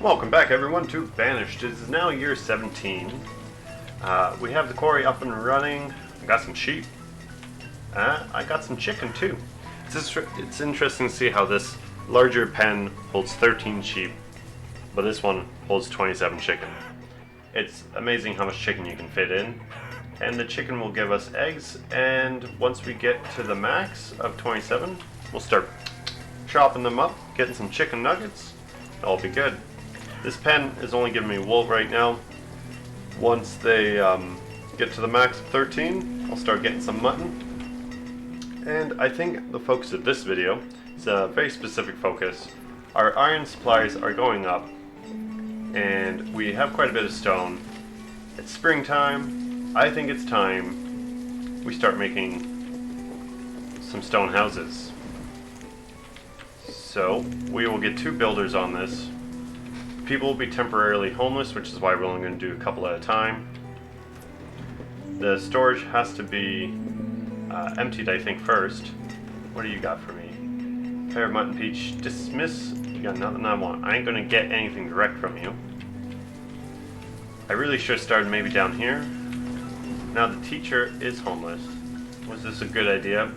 Welcome back everyone to Banished. It is now year 17. We have the quarry up and running. I got some sheep. I got some chicken too. It's interesting to see how this larger pen holds 13 sheep, but this one holds 27 chicken. It's amazing how much chicken you can fit in. And the chicken will give us eggs, and once we get to the max of 27, we'll start chopping them up, getting some chicken nuggets. It'll be good. This pen is only giving me wool right now. Once they get to the max of 13, I'll start getting some mutton. And I think the focus of this video is a very specific focus. Our iron supplies are going up, and we have quite a bit of stone. It's springtime. I think it's time we start making some stone houses. So we will get 2 builders on this. People will be temporarily homeless, which is why we're only going to do a couple at a time. The storage has to be emptied, I think, first. What do you got for me? Pear, mutton, peach, dismiss. You got nothing I want. I ain't going to get anything direct from you. I really should have started maybe down here. Now the teacher is homeless. Was this a good idea?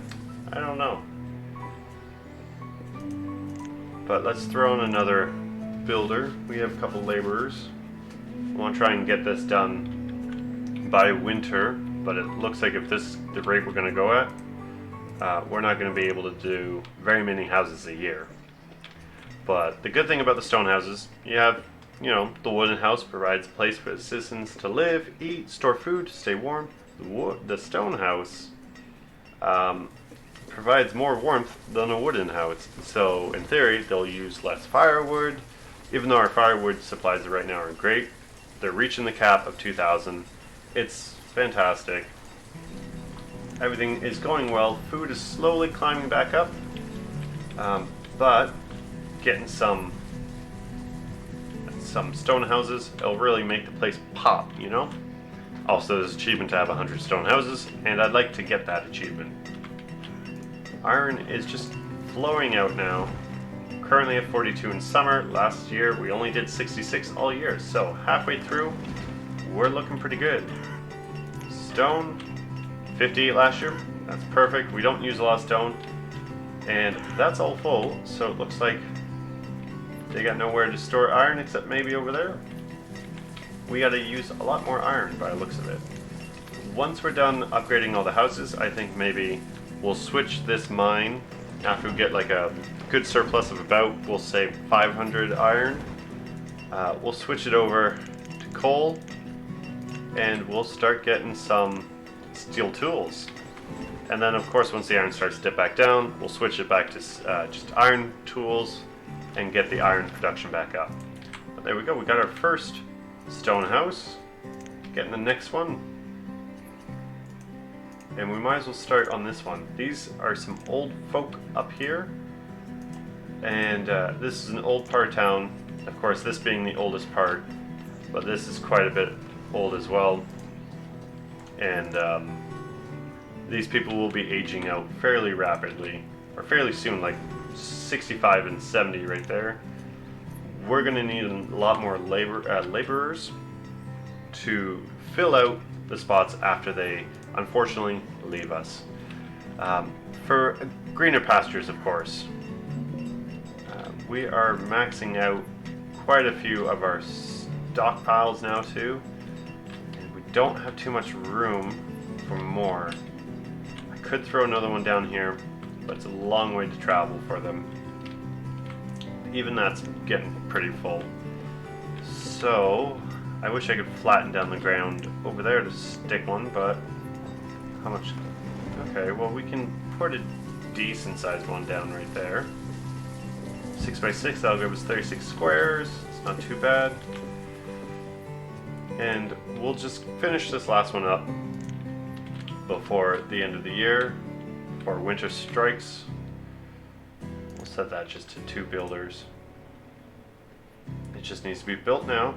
I don't know. But let's throw in another builder. We have a couple laborers. I want to try and get this done by winter, but it looks like if this is the rate we're going to go at, we're not going to be able to do very many houses a year. But the good thing about the stone houses, you have, the wooden house provides a place for the citizens to live, eat, store food, stay warm. The stone house provides more warmth than a wooden house. So in theory, they'll use less firewood. Even though our firewood supplies right now are great, they're reaching the cap of 2,000. It's fantastic. Everything is going well. Food is slowly climbing back up, but getting some stone houses, it'll really make the place pop, Also, there's an achievement to have 100 stone houses, and I'd like to get that achievement. Iron is just flowing out now. Currently at 42 in summer. Last year we only did 66 all year, so halfway through we're looking pretty good. Stone, 58 last year. That's perfect. We don't use a lot of stone, and that's all full, so it looks like they got nowhere to store iron except maybe over there. We gotta use a lot more iron by the looks of it. Once we're done upgrading all the houses, I think maybe we'll switch this mine after we get like a good surplus of about, we'll say 500 iron. We'll switch it over to coal, and we'll start getting some steel tools. And then of course once the iron starts to dip back down, we'll switch it back to just iron tools and get the iron production back up. But there we go, we got our first stone house. Getting the next one. And we might as well start on this one. These are some old folk up here. And this is an old part of town. Of course, this being the oldest part. But this is quite a bit old as well. And these people will be aging out fairly rapidly. Or fairly soon, like 65 and 70 right there. We're going to need a lot more laborers to fill out the spots after they unfortunately leave us. For greener pastures, of course. We are maxing out quite a few of our stockpiles now too, and we don't have too much room for more. I could throw another one down here, but it's a long way to travel for them. Even that's getting pretty full. So I wish I could flatten down the ground over there to stick one, but how much? Okay, well we can put a decent sized one down right there. 6x6, that'll give us 36 squares. It's not too bad. And we'll just finish this last one up before the end of the year, before winter strikes. We'll set that just to 2 builders. It just needs to be built now,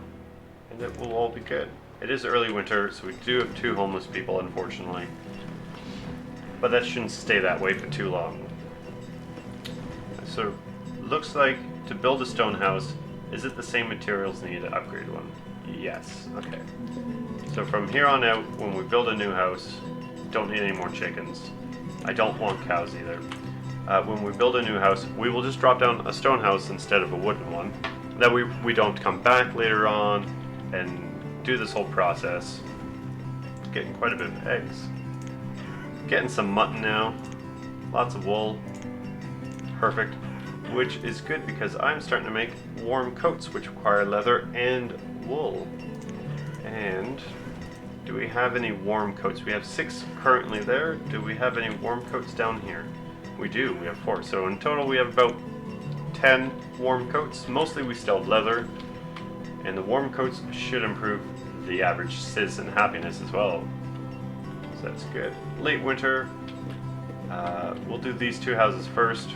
and it will all be good. It is early winter, so we do have 2 homeless people, unfortunately. But that shouldn't stay that way for too long. So looks like to build a stone house, Is it the same materials needed to upgrade one? Yes. Okay. So from here on out, when we build a new house, don't need any more chickens. I don't want cows either. When we build a new house, we will just drop down a stone house instead of a wooden one. That we don't come back later on and do this whole process. Getting quite a bit of eggs. Getting some mutton now. Lots of wool. Perfect. Which is good because I'm starting to make warm coats which require leather and wool. And do we have any warm coats? We have 6 currently there. Do we have any warm coats down here? We do. We have 4. So in total we have about 10 warm coats. Mostly we still have leather. And the warm coats should improve the average citizen happiness as well. So that's good. Late winter. We'll do these 2 houses first.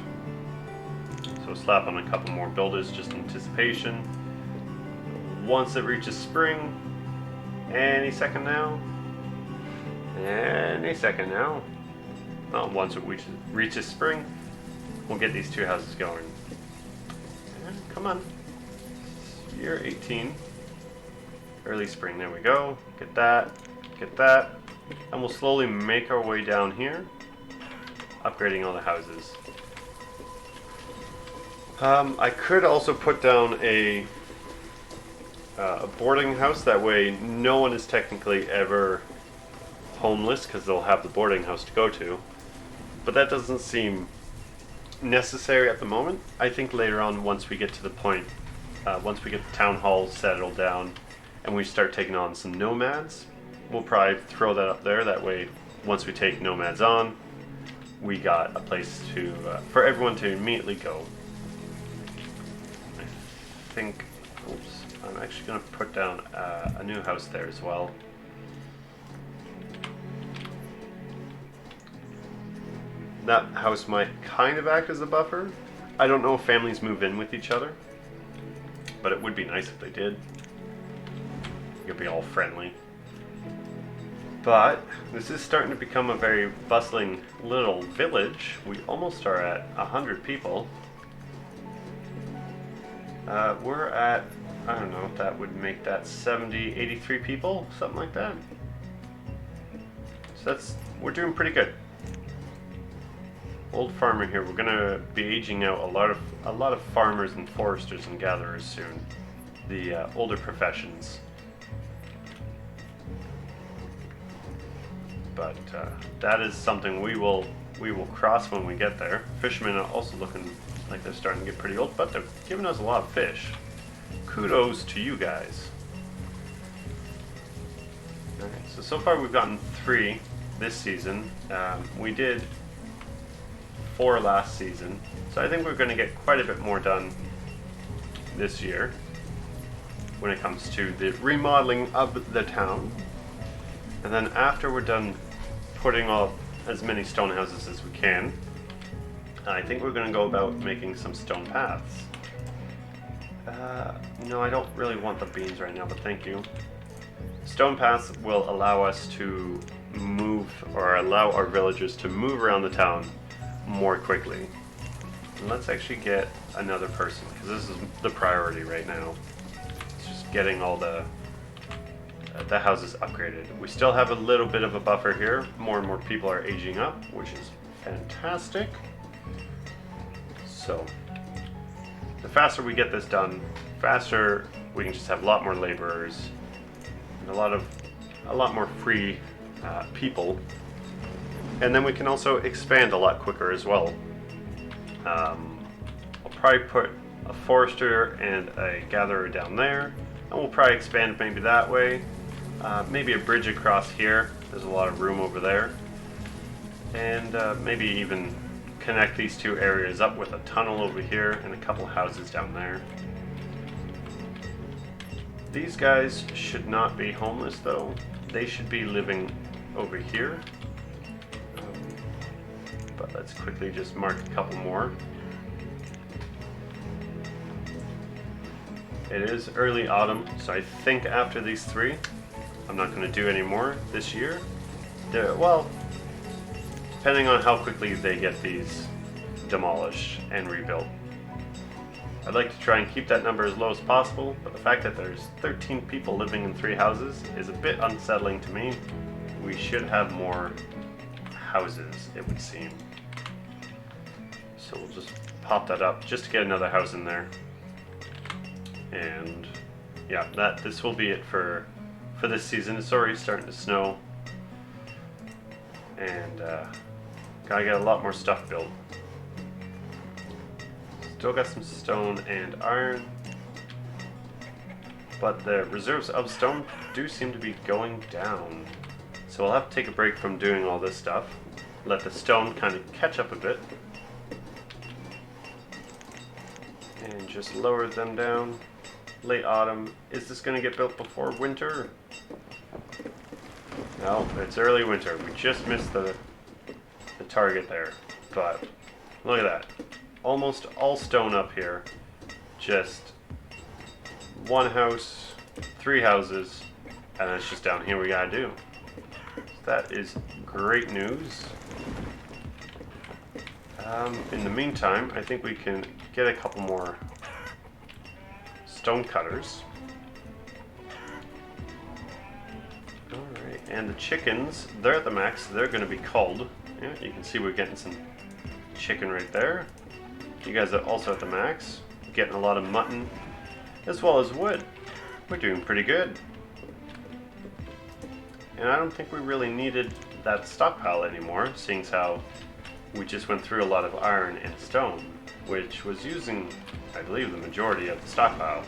So slap on a couple more builders just in anticipation. Once it reaches spring, any second now. Any second now. Well, once it reaches spring, we'll get these 2 houses going. And come on. Year 18. Early spring, there we go. Get that. Get that. And we'll slowly make our way down here, upgrading all the houses. I could also put down a boarding house, that way no one is technically ever homeless because they'll have the boarding house to go to. But that doesn't seem necessary at the moment. I think later on, once we get to the point, once we get the town hall settled down and we start taking on some nomads, we'll probably throw that up there. That way, once we take nomads on, we got a place to for everyone to immediately go. I think, oops, I'm actually going to put down a new house there as well. That house might kind of act as a buffer. I don't know if families move in with each other, but it would be nice if they did. You'd be all friendly. But this is starting to become a very bustling little village. We almost are at 100 people. We're at, I don't know if that would make that 70, 83 people, something like that. So we're doing pretty good. Old farmer here. We're gonna be aging out a lot of farmers and foresters and gatherers soon. The older professions. But that is something we will cross when we get there. Fishermen are also looking like they're starting to get pretty old, but they're giving us a lot of fish. Kudos to you guys. Alright, so far we've gotten 3 this season. We did 4 last season, so I think we're going to get quite a bit more done this year when it comes to the remodeling of the town. And then after we're done putting up as many stone houses as we can, I think we're going to go about making some stone paths. No, I don't really want the beans right now, but thank you. Stone paths will allow us to move, or allow our villagers to move around the town more quickly. And let's actually get another person, because this is the priority right now. It's just getting all the houses upgraded. We still have a little bit of a buffer here. More and more people are aging up, which is fantastic. So the faster we get this done, faster we can just have a lot more laborers and a lot more free people, and then we can also expand a lot quicker as well. I'll probably put a forester and a gatherer down there, and we'll probably expand maybe that way. Maybe a bridge across here. There's a lot of room over there, and maybe even connect these 2 areas up with a tunnel over here and a couple houses down there. These guys should not be homeless though. They should be living over here. But let's quickly just mark a couple more. It is early autumn, so I think after these 3, I'm not going to do any more this year. Well, depending on how quickly they get these demolished and rebuilt. I'd like to try and keep that number as low as possible, but the fact that there's 13 people living in 3 houses is a bit unsettling to me. We should have more houses, it would seem. So we'll just pop that up just to get another house in there. And yeah, this will be it for this season. It's already starting to snow. And gotta get a lot more stuff built. Still got some stone and iron, but the reserves of stone do seem to be going down. So I'll have to take a break from doing all this stuff, let the stone kind of catch up a bit, and just lower them down. Late autumn. Is this going to get built before winter? No, it's early winter. We just missed the target there, but look at that. Almost all stone up here. Just 1 house, 3 houses, and that's just down here we gotta do. That is great news. In the meantime, I think we can get a couple more stone cutters. Alright, and the chickens, they're at the max, they're gonna be culled. Yeah, you can see we're getting some chicken right there. You guys are also at the max, getting a lot of mutton, as well as wood. We're doing pretty good. And I don't think we really needed that stockpile anymore, seeing as how we just went through a lot of iron and stone, which was using, I believe, the majority of the stockpile.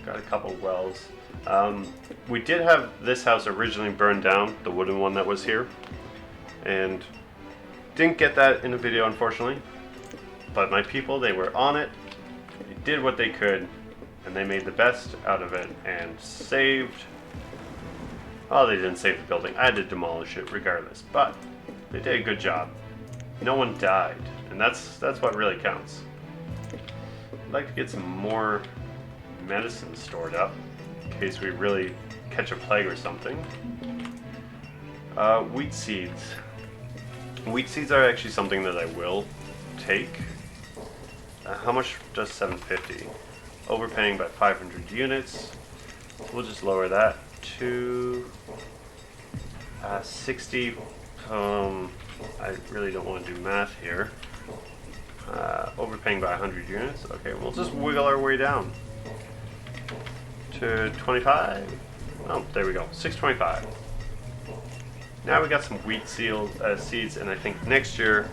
Got a couple wells. We did have this house originally burned down, the wooden one that was here, and didn't get that in a video, unfortunately, but my people, they were on it, they did what they could, and they made the best out of it, and saved, oh, they didn't save the building, I had to demolish it regardless, but they did a good job. No one died, and that's what really counts. I'd like to get some more medicine stored up, in case we really catch a plague or something. Wheat seeds. Wheat seeds are actually something that I will take. How much does 750? Overpaying by 500 units. We'll just lower that to 60. I really don't want to do math here. Overpaying by 100 units. Okay, we'll just wiggle our way down to 25. Oh, there we go. 625. Now we got some wheat seeds, and I think next year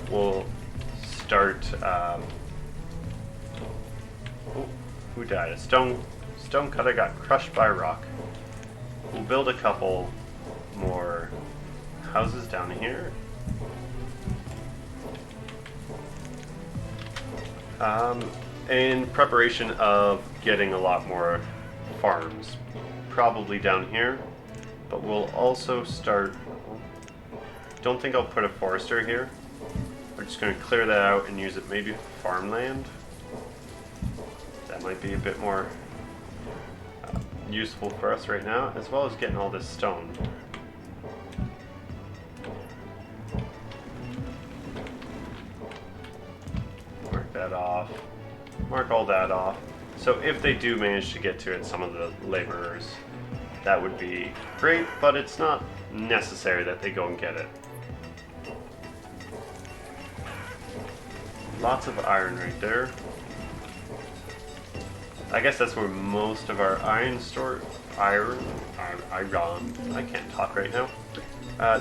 we'll start. Oh, who died? A stone cutter got crushed by a rock. We'll build a couple more houses down here. In preparation of getting a lot more farms, probably down here. But we'll also start, don't think I'll put a forester here. We're just going to clear that out and use it maybe for farmland. That might be a bit more useful for us right now, as well as getting all this stone. Mark that off. Mark all that off. So if they do manage to get to it, some of the laborers, that would be great, but it's not necessary that they go and get it. Lots of iron right there. I guess that's where most of our iron iron, I can't talk right now,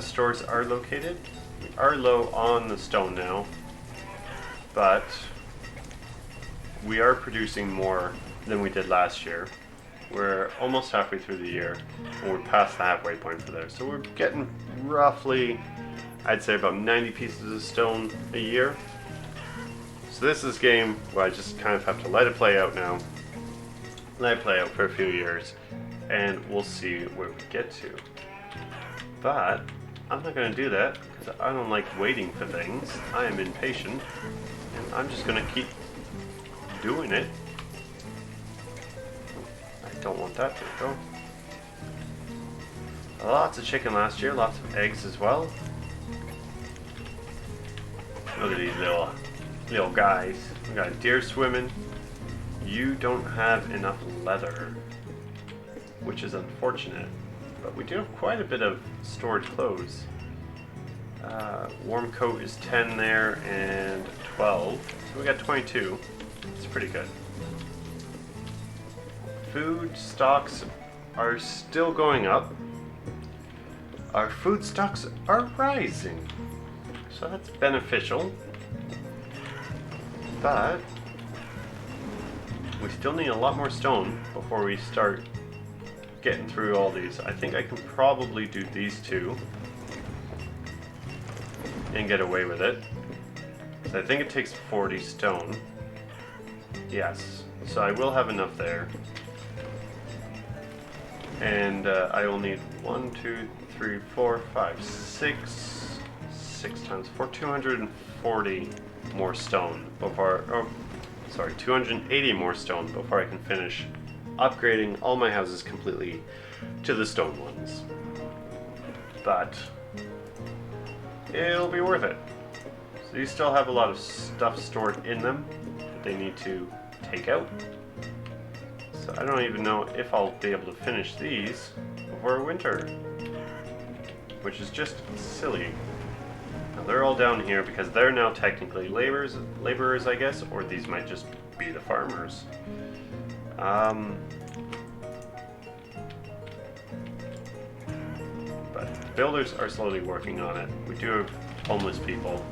stores are located. We are low on the stone now, but we are producing more than we did last year. We're almost halfway through the year, and we're past the halfway point for there. So we're getting roughly, I'd say about 90 pieces of stone a year. So this is a game where I just kind of have to let it play out now. Let it play out for a few years, and we'll see where we get to. But I'm not going to do that, because I don't like waiting for things. I am impatient, and I'm just going to keep doing it. Don't want that to go. Lots of chicken last year, lots of eggs as well. Look at these little guys. We got a deer swimming. You don't have enough leather, which is unfortunate. But we do have quite a bit of stored clothes. Warm coat is 10 there and 12. So we got 22. It's pretty good. Food stocks are still going up. Our food stocks are rising. So that's beneficial. But we still need a lot more stone before we start getting through all these. I think I can probably do these two and get away with it. So I think it takes 40 stone. Yes, so I will have enough there. And I will need 1, 2, 3, 4, 5, 6. 6 times 4, 240 more stone before, 280 more stone before I can finish upgrading all my houses completely to the stone ones. But it'll be worth it. So these still have a lot of stuff stored in them that they need to take out. So I don't even know if I'll be able to finish these before winter, which is just silly. Now they're all down here because they're now technically laborers, I guess, or these might just be the farmers. But builders are slowly working on it. We do have homeless people.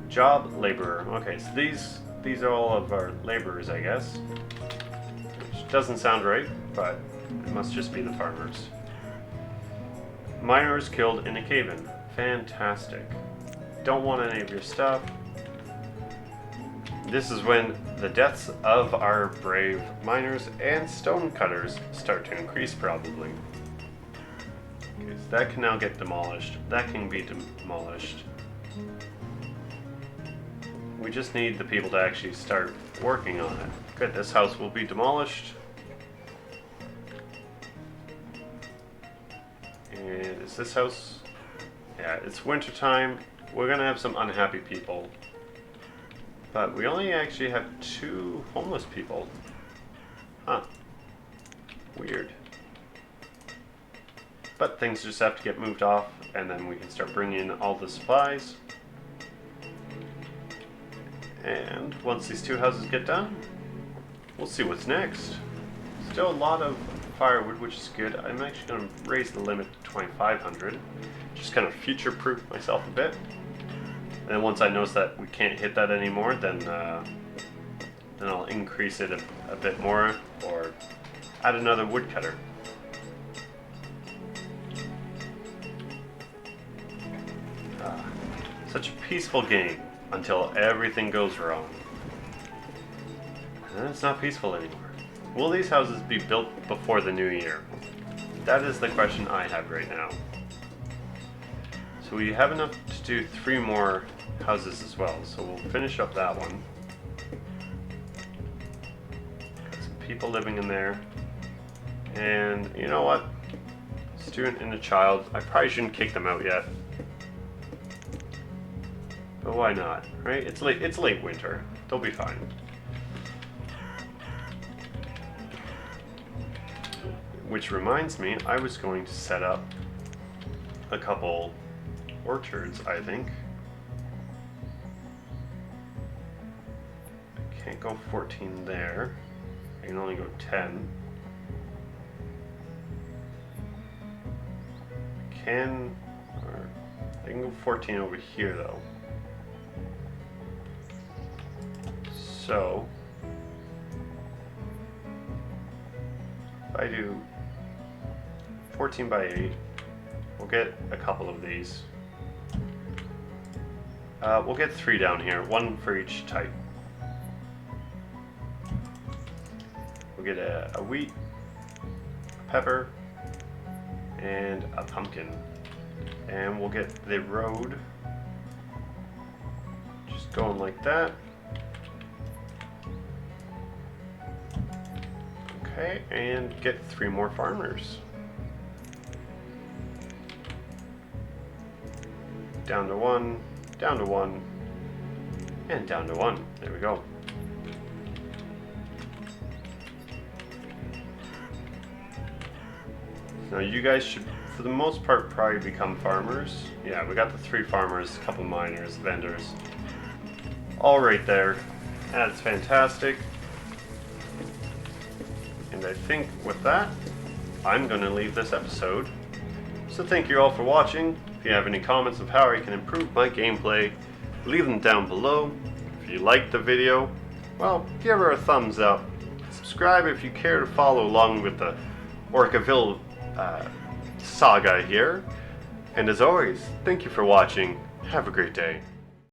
Job laborer. Okay, so these are all of our laborers, I guess. Which doesn't sound right, but it must just be the farmers. Miners killed in a cave-in. Fantastic. Don't want any of your stuff. This is when the deaths of our brave miners and stone cutters start to increase, probably. Okay, so that can now get demolished. That can be demolished. We just need the people to actually start working on it. Good, this house will be demolished. And is this house? Yeah, it's winter time. We're gonna have some unhappy people. But we only actually have 2 homeless people. Huh. Weird. But things just have to get moved off, and then we can start bringing in all the supplies. And once these 2 houses get done, we'll see what's next. Still a lot of firewood, which is good. I'm actually going to raise the limit to 2,500. Just kind of future-proof myself a bit. And then once I notice that we can't hit that anymore, then I'll increase it a bit more, or add another woodcutter. Such a peaceful game until everything goes wrong. And then it's not peaceful anymore. Will these houses be built before the new year? That is the question I have right now. So we have enough to do 3 more houses as well, so we'll finish up that one. Got some people living in there. And you know what? Student and a child, I probably shouldn't kick them out yet. But why not, right? It's late winter. They'll be fine. Which reminds me, I was going to set up a couple orchards, I think. I can't go 14 there. I can only go 10. I can go 14 over here though. So if I do 14 by 8, we'll get a couple of these. We'll get 3 down here, 1 for each type. We'll get a wheat, a pepper, and a pumpkin. And we'll get the road just going like that. Okay, and get 3 more farmers. down to 1, down to 1, and down to 1. There we go. Now you guys should, for the most part, probably become farmers. Yeah, we got the 3 farmers, a couple miners, vendors. All right there. That's fantastic. And I think with that, I'm going to leave this episode. So thank you all for watching. If you have any comments of how I can improve my gameplay, leave them down below. If you liked the video, well, give her a thumbs up. Subscribe if you care to follow along with the Orcaville saga here. And as always, thank you for watching. Have a great day.